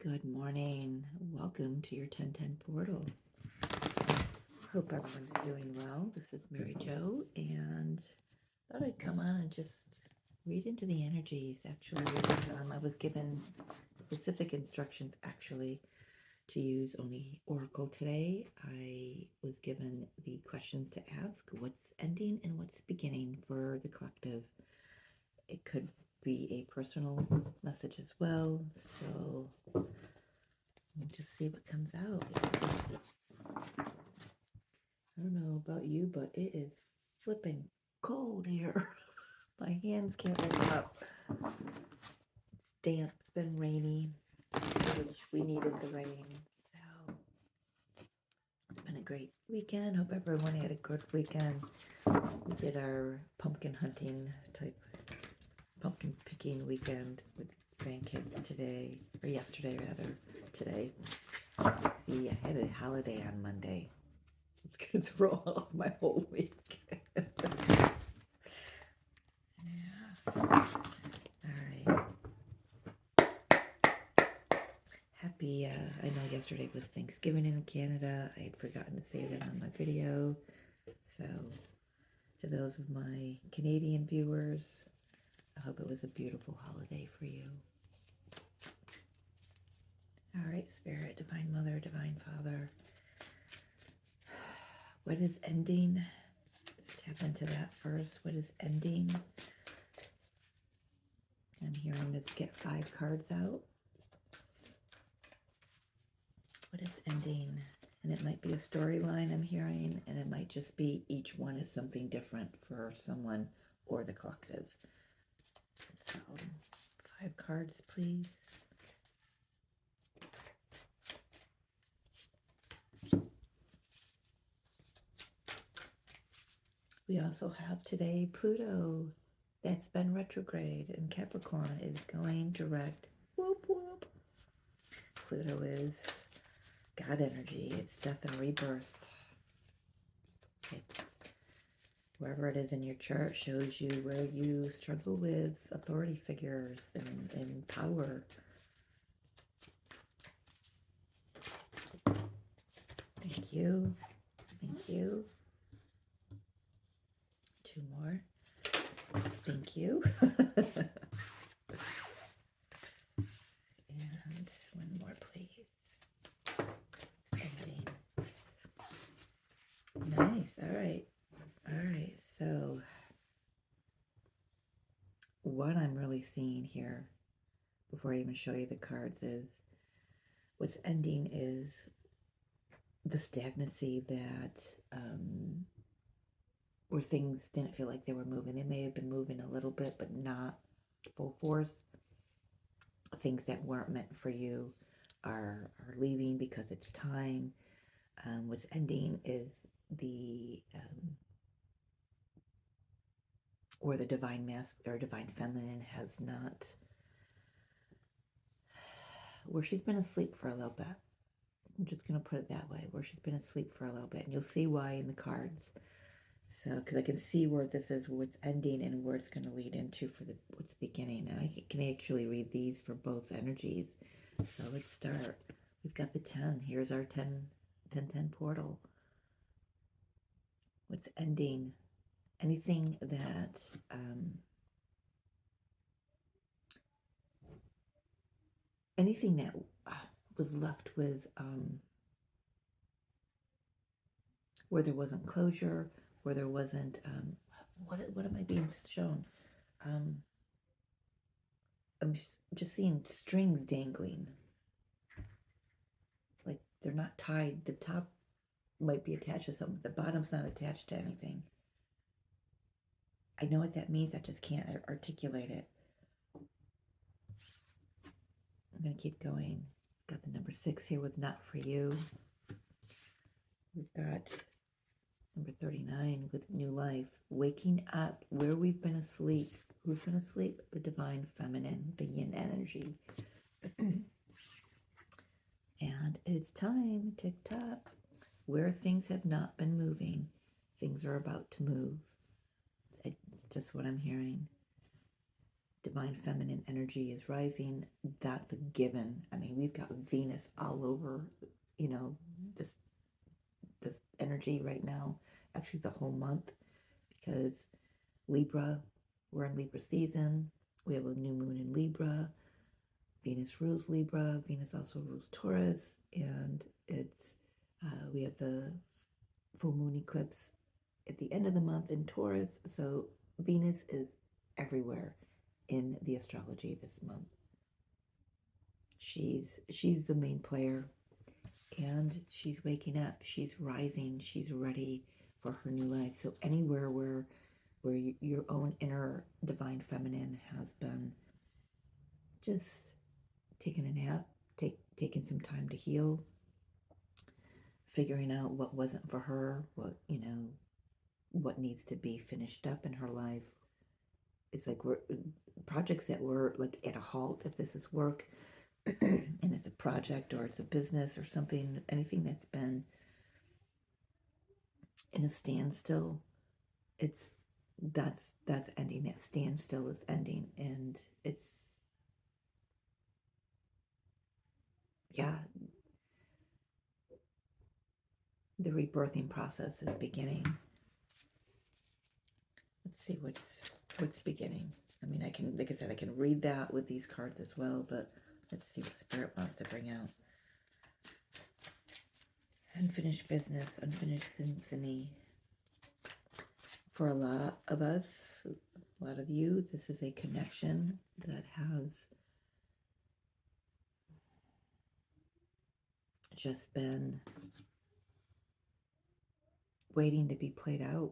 Good morning. Welcome to your 1010 portal. Hope everyone's doing well. This is Mary Jo, and thought I'd come on and just read into the energies. Actually, I was given specific instructions actually to use only Oracle today. I was given the questions to ask: what's ending and what's beginning for the collective. It could be a personal message as well, so we'll just see what comes out. I don't know about you, but it is flipping cold here. My hands can't hold up. It's damp, it's been rainy, which we needed the rain. So it's been a great weekend. Hope everyone had a good weekend. We did our pumpkin hunting type, pumpkin picking weekend with grandkids today, or yesterday rather, today. See, I had a holiday on Monday. It's going to throw off my whole week. Yeah. All right. Happy, I know yesterday was Thanksgiving in Canada. I had forgotten to say that on my video. So, to those of my Canadian viewers, I hope it was a beautiful holiday for you. All right, Spirit, Divine Mother, Divine Father. What is ending? Let's tap into that first. What is ending? I'm hearing this get 5 cards out. What is ending? And it might be a storyline I'm hearing, and it might just be each one is something different for someone or the collective. So, 5 cards, please. We also have today Pluto that's been retrograde, and Capricorn is going direct. Whoop, whoop. Pluto is God energy. It's death and rebirth. It's wherever it is in your chart, shows you where you struggle with authority figures and power. Thank you. Thank you. 2 more. Thank you. And 1 more, please. It's ending. Nice. All right. All right. So, what I'm really seeing here, before I even show you the cards, is what's ending is the stagnancy that where things didn't feel like they were moving. They may have been moving a little bit, but not full force. Things that weren't meant for you are leaving because it's time. What's ending is the where the divine masculine or divine feminine has not, where she's been asleep for a little bit. I'm just going to put it that way, where she's been asleep for a little bit. And you'll see why in the cards. So, because I can see where this is, what's ending and where it's going to lead into for the what's beginning. And I can actually read these for both energies. So let's start. We've got the 10. Here's our 10 portal. What's ending? Anything that was left with where there wasn't closure, where there wasn't what am I being shown? I'm just seeing strings dangling, like they're not tied. The top might be attached to something, the bottom's not attached to anything. I know what that means, I just can't articulate it. I'm going to keep going. Got the number 6 here with Not For You. We've got number 39 with New Life. Waking up where we've been asleep. Who's been asleep? The divine feminine, the yin energy. And it's time, tick-tock, where things have not been moving. Things are about to move. It's just what I'm hearing. divine feminine energy is rising. That's a given. I mean, we've got Venus all over, you know, this this energy right now, actually the whole month, because Libra, we're in Libra season. We have a new moon in Libra. Venus rules Libra. Venus also rules Taurus, and it's we have the full moon eclipse at the end of the month in Taurus. So Venus is everywhere in the astrology this month. She's the main player, and she's waking up. She's rising. She's ready for her new life. So anywhere where your own inner divine feminine has been just taking a nap, taking some time to heal, figuring out what wasn't for her, what needs to be finished up in her life. It's like we're projects that were like at a halt. If this is work and it's a project or it's a business or something, anything that's been in a standstill, that's ending. That standstill is ending, and it's, yeah, the rebirthing process is beginning. Let's see what's beginning. I mean, I can, like I said, I can read that with these cards as well, but let's see what Spirit wants to bring out. Unfinished business, unfinished symphony. For a lot of us, a lot of you, this is a connection that has just been waiting to be played out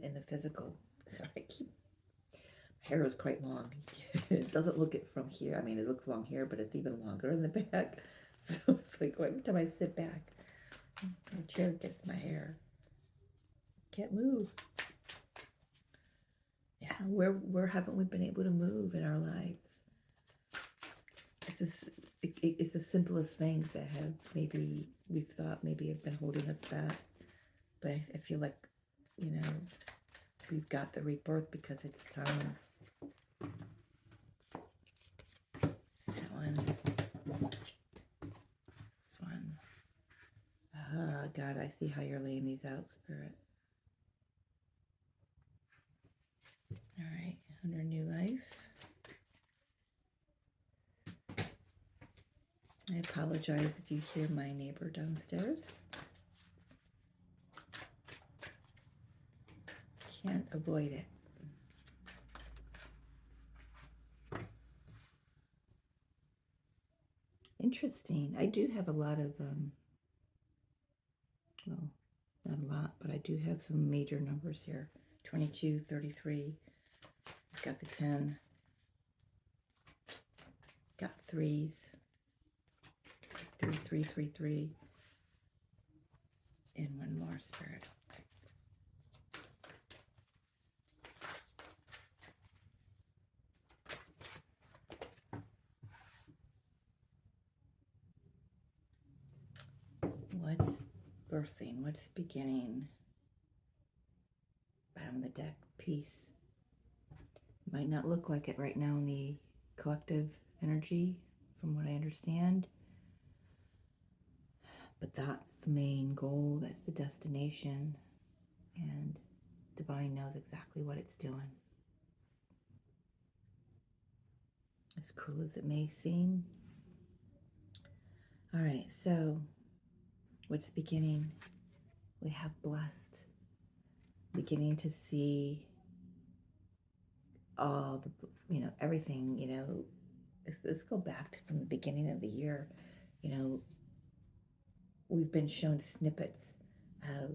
in the physical. Sorry, my hair is quite long. It doesn't look it from here. I mean, it looks long here, but it's even longer in the back. So it's like every time I sit back, my chair gets my hair. Can't move. Yeah, where haven't we been able to move in our lives? It's the simplest things that have maybe we've thought maybe have been holding us back. But I feel like, we've got the rebirth because it's time. That one. This one. Oh, God, I see how you're laying these out, Spirit. All right, under new life. I apologize if you hear my neighbor downstairs. Can't avoid it. Interesting. I do have a lot of, well, not a lot, but I do have some major numbers here. 22, 33. I've got the 10. Got 3s. 3, 3, 3, 3. And one more, Spirit. What's birthing? What's beginning? Bottom of the deck, peace. Might not look like it right now in the collective energy, from what I understand. But that's the main goal. That's the destination. And Divine knows exactly what it's doing. As cruel as it may seem. All right, so what's beginning? We have blessed. Beginning to see all the, everything, let's go back from the beginning of the year. We've been shown snippets of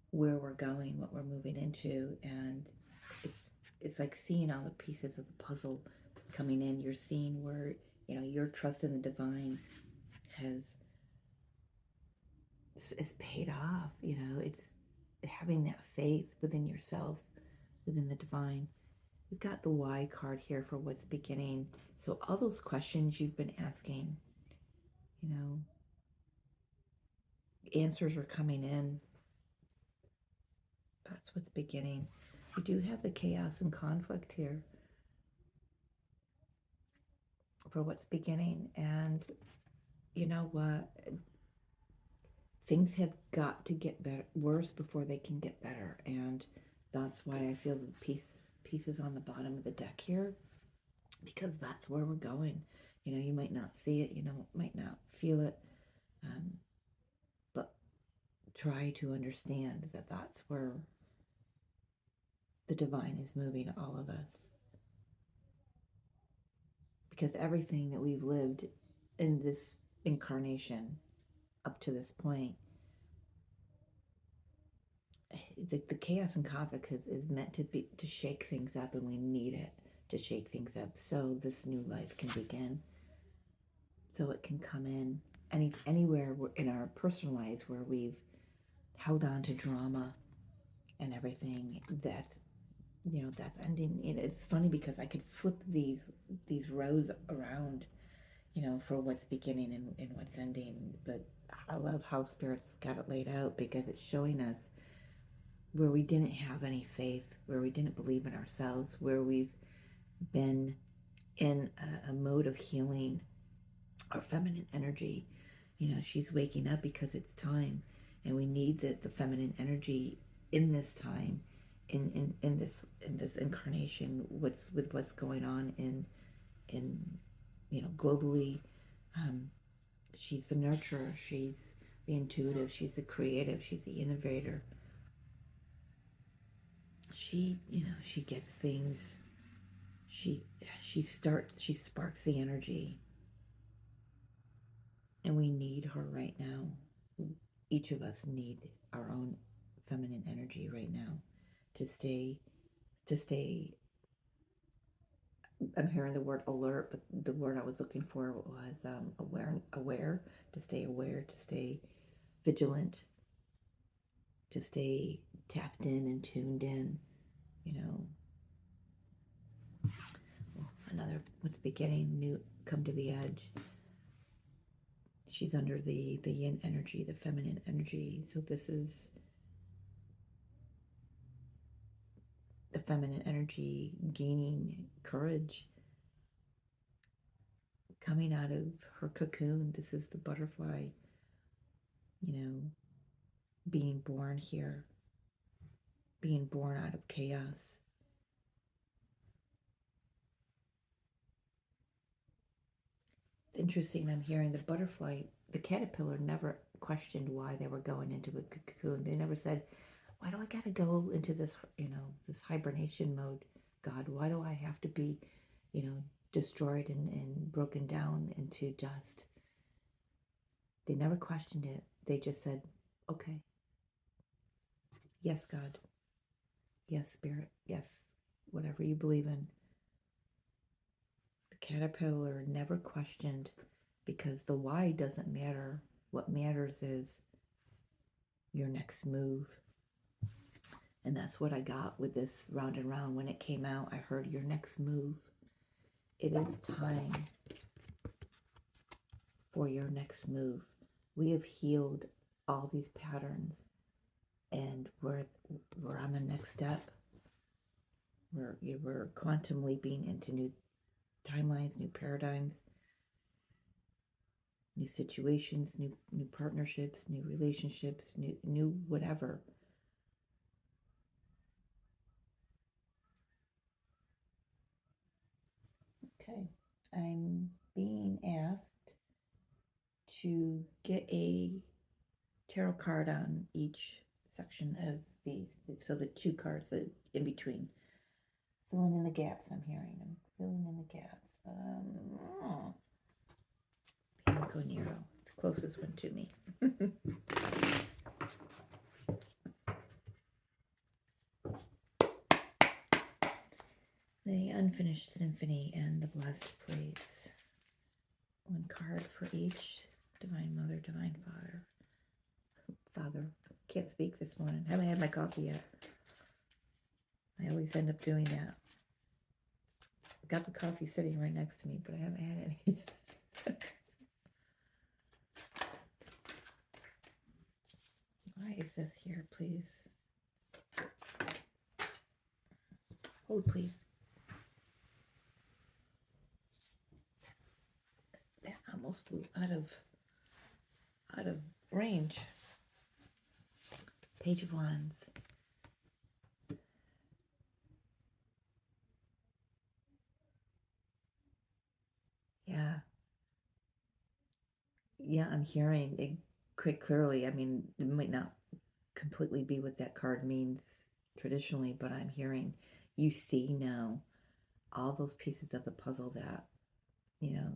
where we're going, what we're moving into, and it's like seeing all the pieces of the puzzle coming in. You're seeing where, your trust in the divine is paid off. It's having that faith within yourself, within the divine. We've got the Y card here for what's beginning. So all those questions you've been asking, answers are coming in. That's what's beginning. You do have the chaos and conflict here for what's beginning. And you know what? Things have got to get better, worse before they can get better. And that's why I feel the pieces on the bottom of the deck here, because that's where we're going. You know, you might not see it, might not feel it, but try to understand that that's where the divine is moving all of us. Because everything that we've lived in this incarnation up to this point, the chaos and conflict is meant to shake things up, and we need it to shake things up so this new life can begin, so it can come in anywhere in our personal lives where we've held on to drama and everything. That's ending. It's funny because I could flip these rows around, for what's beginning and what's ending. But I love how Spirit's got it laid out, because it's showing us where we didn't have any faith, where we didn't believe in ourselves, where we've been in a mode of healing our feminine energy. She's waking up because it's time, and we need the feminine energy in this time, in this incarnation. What's going on in globally. She's the nurturer. She's the intuitive. She's the creative. She's the innovator. She gets things. She sparks the energy, and we need her right now. Each of us need our own feminine energy right now to stay. I'm hearing the word alert, but the word I was looking for was aware, to stay aware, to stay vigilant, to stay tapped in and tuned in. Another what's beginning, new, come to the edge. She's under the yin energy, the feminine energy. So this is the feminine energy gaining courage, coming out of her cocoon. This is the butterfly, being born here, being born out of chaos. It's interesting, I'm hearing the butterfly, the caterpillar never questioned why they were going into a cocoon. They never said, why do I got to go into this, this hibernation mode, God? Why do I have to be, destroyed and broken down into dust? They never questioned it. They just said, okay. Yes, God. Yes, Spirit. Yes, whatever you believe in. The caterpillar never questioned, because the why doesn't matter. What matters is your next move. And that's what I got with this Round and Round. When it came out, I heard your next move. It is time for your next move. We have healed all these patterns, and we're on the next step. We're quantum leaping into new timelines, new paradigms, new situations, new partnerships, new relationships, new whatever. Okay, I'm being asked to get a tarot card on each section of these, so the two cards that in between, filling in the gaps. I'm filling in the gaps. Bianco Nero, it's the closest one to me. The Unfinished Symphony and the Blessed Place. One card for each. Divine Mother, Divine Father. Can't speak this morning. Haven't had my coffee yet. I always end up doing that. Got the coffee sitting right next to me, but I haven't had any. Why is this here, please? Hold, please. That almost flew out of range. Page of Wands. Yeah. Yeah, I'm hearing it quite clearly. I mean, it might not completely be what that card means traditionally, but I'm hearing you see now all those pieces of the puzzle that, you know,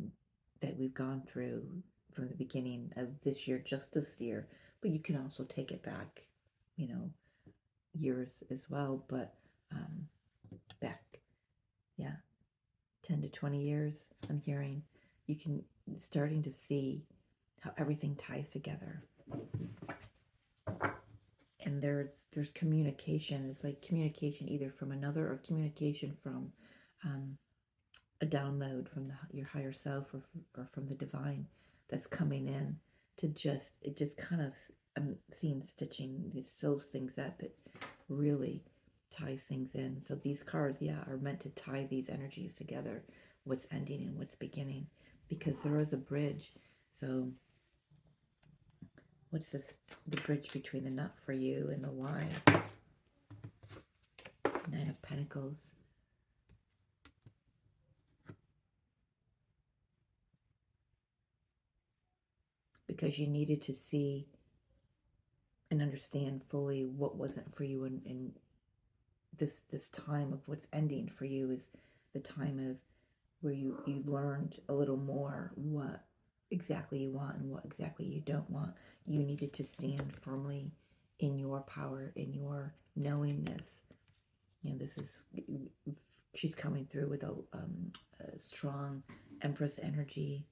that we've gone through from the beginning of this year, just this year, but you can also take it back, you know, years as well, but back, yeah, 10 to 20 years, I'm hearing you can starting to see how everything ties together. And there's communication. It's like communication either from another or communication from a download from your higher self or from the divine that's coming in to it just kind of, I'm seeing stitching, it sews things up, it really ties things in. So these cards, yeah, are meant to tie these energies together, what's ending and what's beginning, because there is a bridge. So what's this, the bridge between the not for you and the why? Nine of Pentacles. Because you needed to see and understand fully what wasn't for you, and this time of what's ending for you is the time of where you learned a little more what exactly you want and what exactly you don't want. You needed to stand firmly in your power, in your knowingness. You know, this is, she's coming through with a strong Empress energy.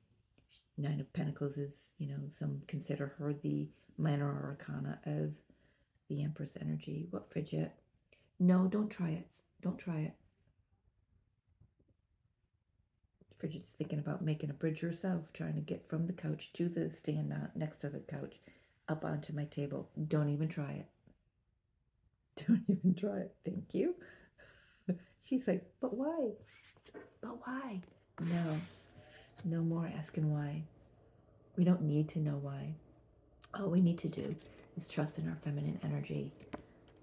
Nine of Pentacles is, you know, some consider her the minor arcana of the Empress energy. What, Fidget? No, don't try it. Don't try it. Fidget's thinking about making a bridge herself, trying to get from the couch to the stand next to the couch, up onto my table. Don't even try it. Don't even try it. Thank you. She's like, but why? But why? No. No more asking why. We don't need to know why. All we need to do is trust in our feminine energy,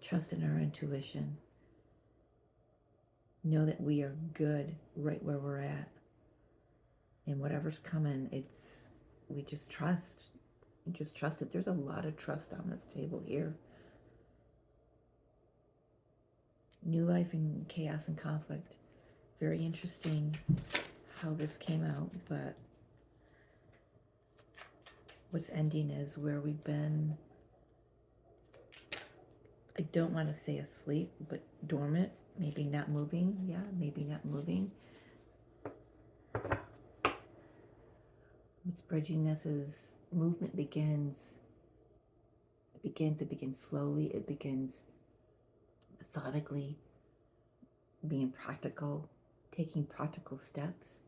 trust in our intuition. Know that we are good right where we're at. And whatever's coming, we just trust. We just trust it. There's a lot of trust on this table here. New life in chaos and conflict. Very interesting how this came out, but what's ending is where we've been, I don't want to say asleep, but dormant, maybe not moving. Yeah, maybe not moving. What's bridging this is movement begins. It begins slowly. It begins methodically, being practical, taking practical steps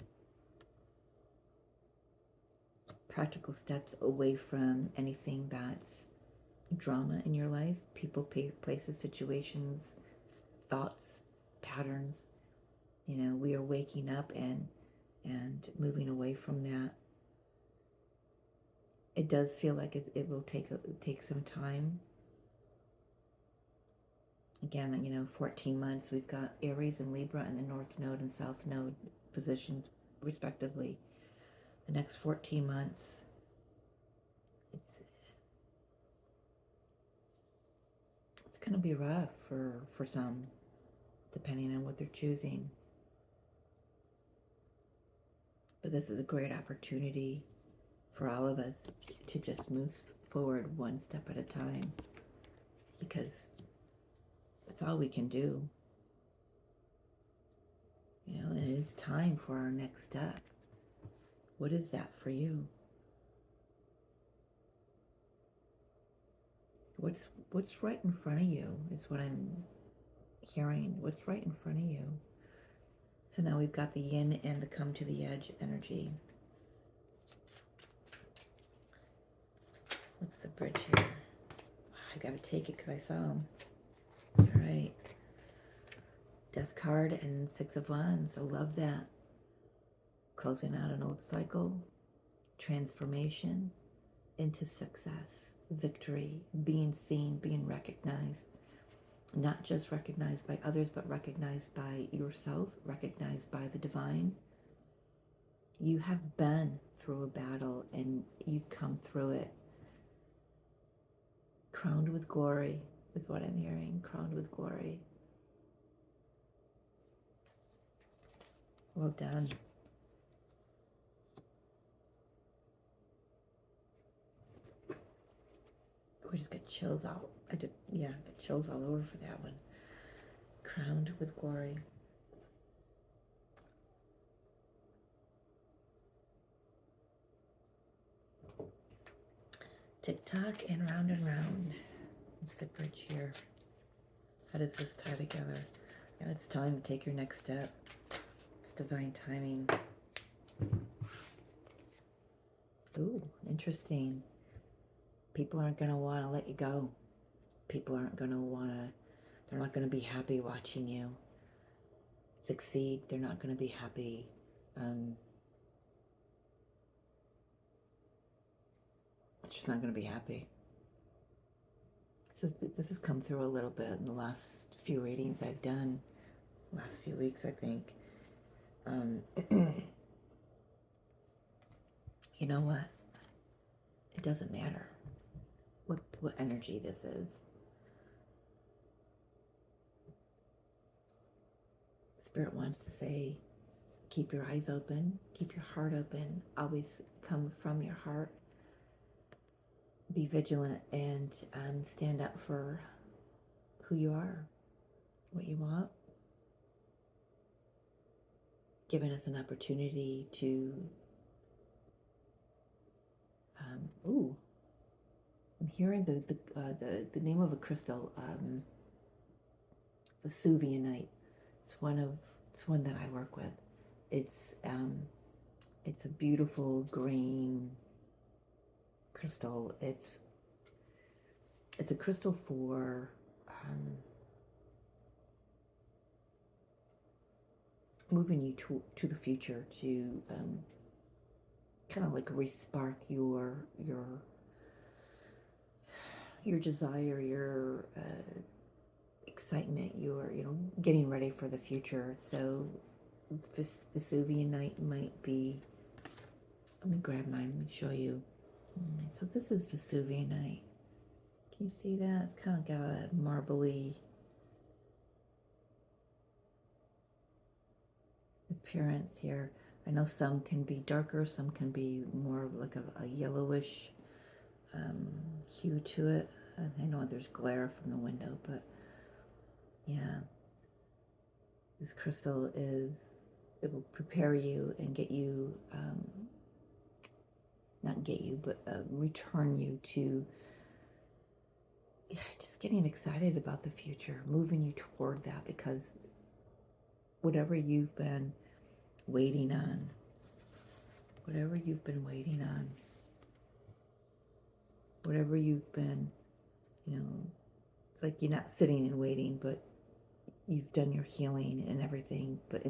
away from anything that's drama in your life, people, places, situations, thoughts, patterns. You know, we are waking up and moving away from that. It does feel like it will take some time. Again, you know, 14 months. We've got Aries and Libra in the North Node and South Node positions, respectively. The next 14 months, it's going to be rough for some, depending on what they're choosing. But this is a great opportunity for all of us to just move forward one step at a time, because that's all we can do. You know, and it's time for our next step. What is that for you? What's right in front of you is what I'm hearing. What's right in front of you? So now we've got the yin and the come to the edge energy. What's the bridge here? I gotta take it because I saw him. All right. Death card and Six of Wands. I love that. Closing out an old cycle, transformation into success, victory, being seen, being recognized. Not just recognized by others, but recognized by yourself, recognized by the divine. You have been through a battle and you come through it. Crowned with glory is what I'm hearing. Crowned with glory. Well done. We just got chills all. Got chills all over for that one. Crowned with glory. Tick tock and round. What's the bridge here? How does this tie together? Yeah, it's time to take your next step. It's divine timing. Ooh, interesting. People aren't going to want to let you go. People aren't going to want to, they're not going to be happy watching you succeed. They're not going to be happy. It's just not going to be happy. This has come through a little bit in the last few readings I've done, last few weeks, I think. You know what? It doesn't matter what energy this is. Spirit wants to say, keep your eyes open, keep your heart open, always come from your heart. Be vigilant and stand up for who you are, what you want. Giving us an opportunity to, I'm hearing the name of a crystal, Vesuvianite. It's one that I work with. It's a beautiful green crystal. It's a crystal for moving you to the future, to kind of like respark your desire, your excitement, your getting ready for the future. So Vesuvianite might be. Let me grab mine. Let me show you. So this is Vesuvianite. Can you see that? It's kind of got a marbly appearance here. I know some can be darker, some can be more like a yellowish hue to it. I know there's glare from the window, but yeah, this crystal it will prepare you and get you, not get you, but return you to just getting excited about the future, moving you toward that, because whatever you've been waiting on, whatever you've been, it's like you're not sitting and waiting, but you've done your healing and everything, but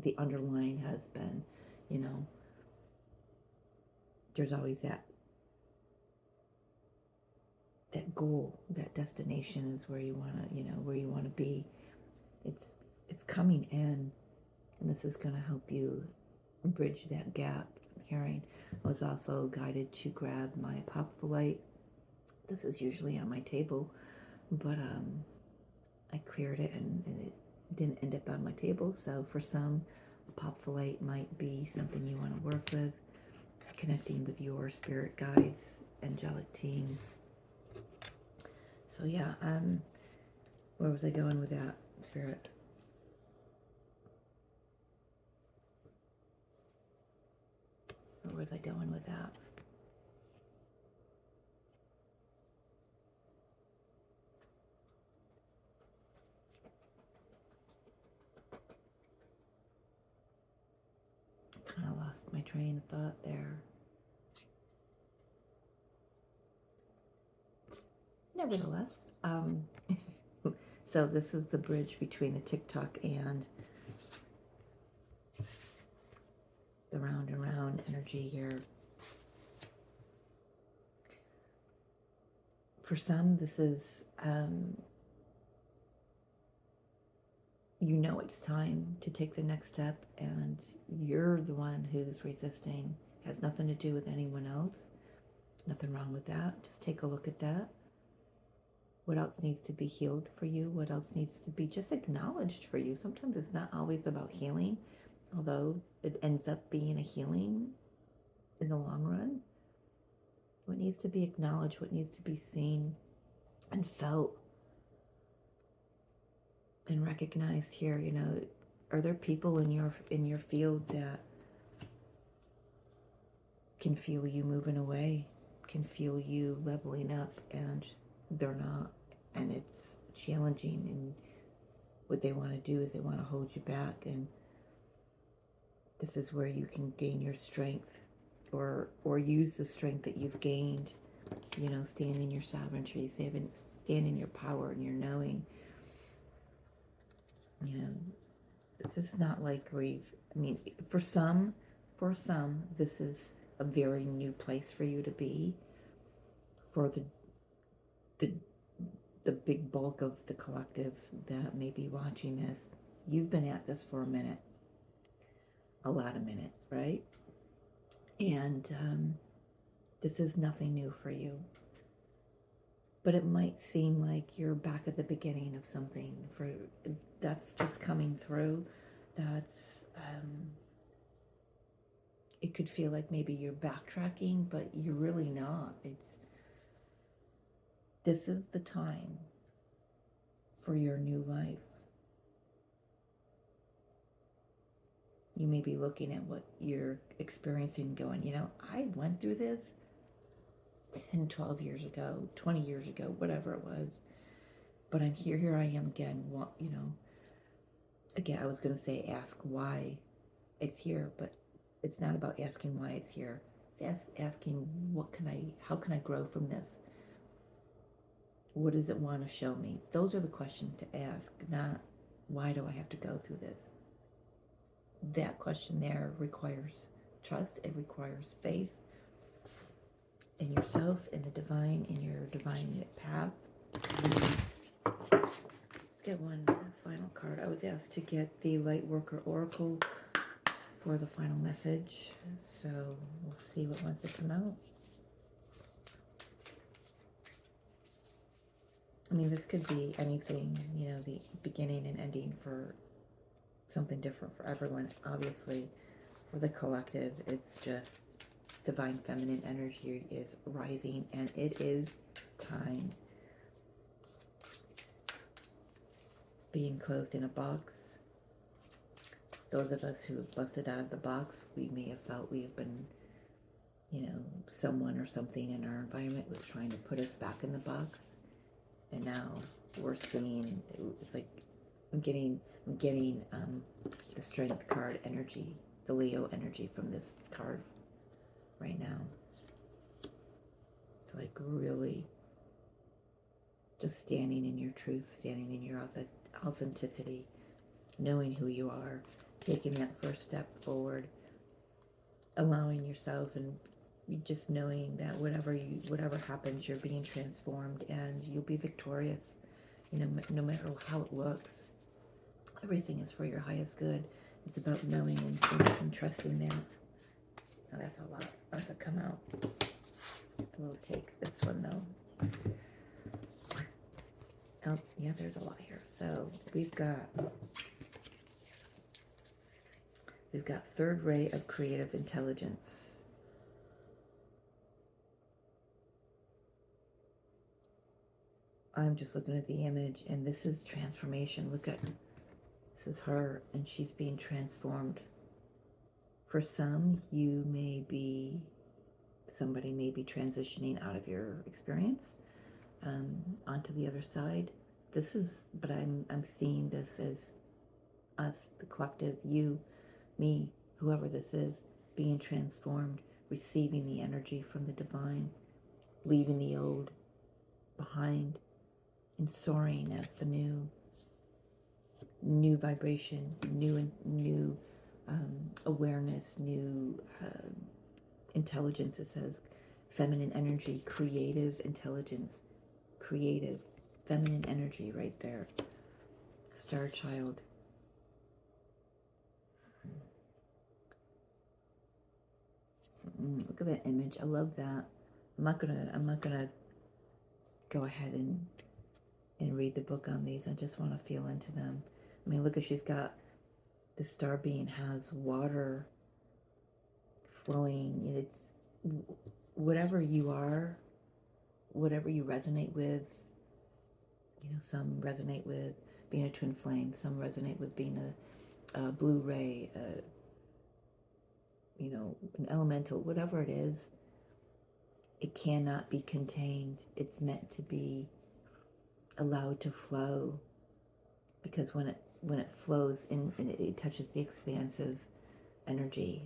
the underlying has been, there's always that goal, that destination is where you want to be. It's coming in, and this is going to help you bridge that gap. I'm hearing. I was also guided to grab my Apophyllite. This is usually on my table, but I cleared it and it didn't end up on my table. So for some, Apophyllite might be something you want to work with, connecting with your spirit guides, angelic team. So yeah, where was I going with that, Spirit? Where was I going with that? Kind of lost my train of thought there. So this is the bridge between the TikTok and the round and round energy here. For some, this is, you know it's time to take the next step, and you're the one who's resisting. Has nothing to do with anyone else. Nothing wrong with that. Just take a look at that. What else needs to be healed for you? What else needs to be just acknowledged for you? Sometimes it's not always about healing, although it ends up being a healing in the long run. What needs to be acknowledged, what needs to be seen and felt and recognized here, you know, are there people in your field that can feel you moving away, can feel you leveling up, and they're not, and it's challenging, and what they want to do is they want to hold you back, and this is where you can gain your strength, or use the strength that you've gained, you know, stand in your sovereignty, stand in your power and your knowing. You know, this is not like I mean, for some, this is a very new place for you to be. For the big bulk of the collective that may be watching this, you've been at this for a minute, a lot of minutes, right? And this is nothing new for you. But it might seem like you're back at the beginning of something. That's just coming through. That's it could feel like maybe you're backtracking, but you're really not. This is the time for your new life. You may be looking at what you're experiencing going, you know, I went through this 10, 12 years ago, 20 years ago, whatever it was. But I'm here I am again. What, you know, again, I was going to say ask why it's here, but it's not about asking why it's here. It's asking how can I grow from this? What does it want to show me? Those are the questions to ask, not why do I have to go through this? That question there requires trust. It requires faith in yourself, in the divine, in your divine path. Let's get one final card. I was asked to get the Lightworker Oracle for the final message, so we'll see what wants to come out. I mean, this could be anything, you know, the beginning and ending for something different for everyone. Obviously, for the collective, it's just divine feminine energy is rising, and it is time. Being closed in a box. Those of us who have busted out of the box, we may have felt we have been, you know, someone or something in our environment was trying to put us back in the box. And now we're seeing, it's like I'm getting the Strength card energy, the Leo energy from this card right now. It's like really just standing in your truth, standing in your authenticity, knowing who you are, taking that first step forward, allowing yourself, and just knowing that whatever happens, you're being transformed and you'll be victorious. You know, no matter how it looks, everything is for your highest good. It's about knowing and trusting that. Now that's a lot. Must have come out. We'll take this one though. Oh, yeah, there's a lot here. So we've got third ray of creative intelligence. I'm just looking at the image, and this is transformation. Look at, this is her, and she's being transformed. For some, somebody may be transitioning out of your experience onto the other side. But I'm seeing this as us, the collective, you, me, whoever this is, being transformed, receiving the energy from the divine, leaving the old behind, and soaring as the new, new vibration, new awareness, new intelligence. It says feminine energy, creative intelligence, creative feminine energy right there. Star child. Look at that image. I love that. I'm not gonna go ahead and read the book on these. I just want to feel into them. I mean, look at, she's got, the star being has water flowing. It's whatever you are, whatever you resonate with. You know, some resonate with being a twin flame. Some resonate with being a blue ray. You know, an elemental. Whatever it is, it cannot be contained. It's meant to be allowed to flow, because when it flows in, and it touches the expansive energy,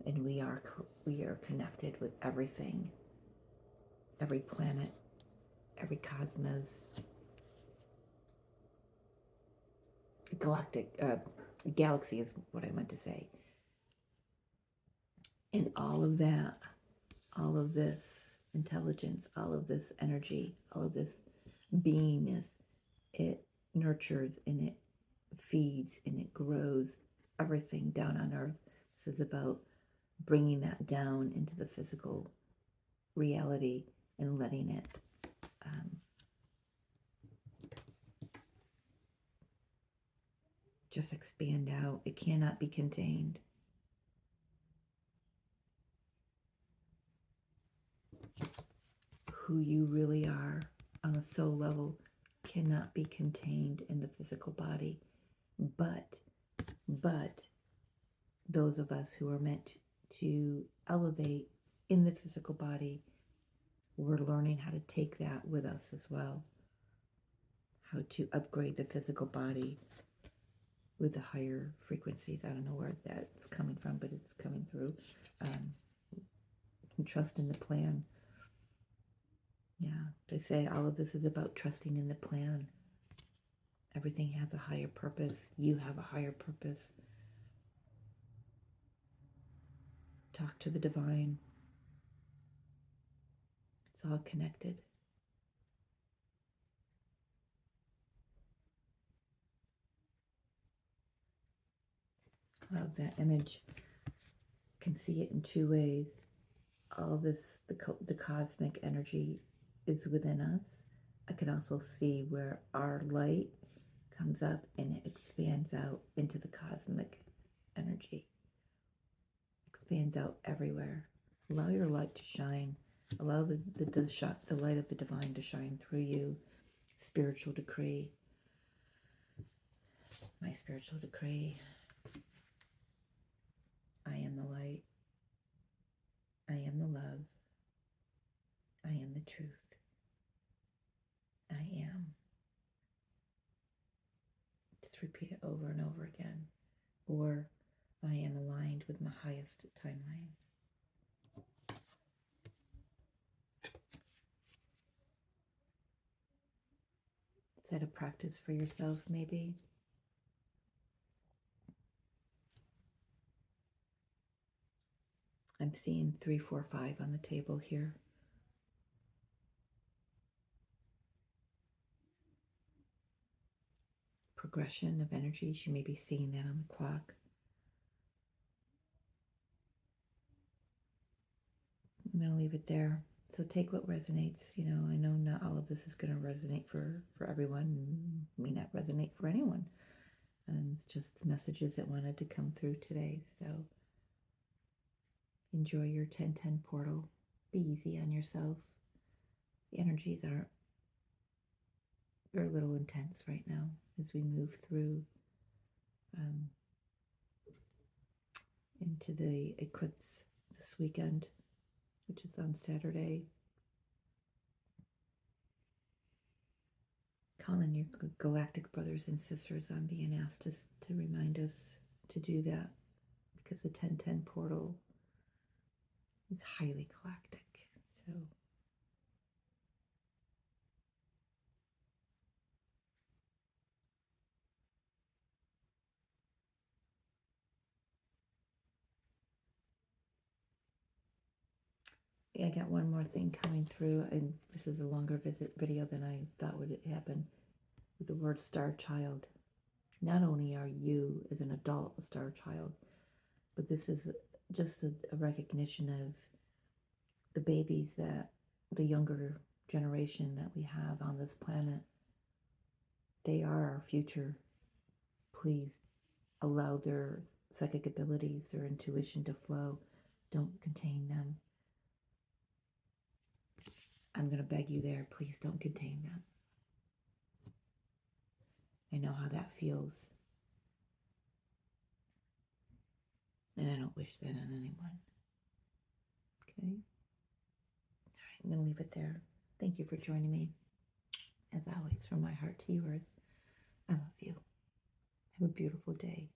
and we are connected with everything, every planet, every cosmos, galactic galaxy is what I meant to say, and all of that, all of this intelligence, all of this energy, all of this beingness, it nurtures and it feeds and it grows everything down on earth. This is about bringing that down into the physical reality and letting it just expand out. It cannot be contained. Who you really are on a soul level cannot be contained in the physical body, but those of us who are meant to elevate in the physical body, we're learning how to take that with us as well, how to upgrade the physical body with the higher frequencies. I don't know where that's coming from, but it's coming through. And trust in the plan. Yeah, they say all of this is about trusting in the plan. Everything has a higher purpose. You have a higher purpose. Talk to the divine. It's all connected. Love that image. Can see it in two ways. All this, the cosmic energy is within us. I can also see where our light comes up and it expands out into the cosmic energy. Expands out everywhere. Allow your light to shine. Allow the light of the divine to shine through you. Spiritual decree. My spiritual decree. I am the light. I am the love. I am the truth. I am. Just repeat it over and over again. Or I am aligned with my highest timeline. Set a practice for yourself, maybe. I'm seeing 3, 4, 5 on the table here. Progression of energies. You may be seeing that on the clock. I'm going to leave it there. So take what resonates. You know, I know not all of this is going to resonate for everyone. It may not resonate for anyone. It's just messages that wanted to come through today. So enjoy your 1010 portal. Be easy on yourself. The energies are a little intense right now as we move through into the eclipse this weekend, which is on Saturday. Calling your galactic brothers and sisters. I'm being asked to remind us to do that, because the 1010 portal is highly galactic. So I got one more thing coming through, and this is a longer video than I thought would happen. With the word star child. Not only are you, as an adult, a star child, but this is just a recognition of the babies that the younger generation that we have on this planet. They are our future. Please allow their psychic abilities, their intuition to flow. Don't contain them. I'm going to beg you there, please don't contain them. I know how that feels. And I don't wish that on anyone. Okay? All right, I'm going to leave it there. Thank you for joining me. As always, from my heart to yours, I love you. Have a beautiful day.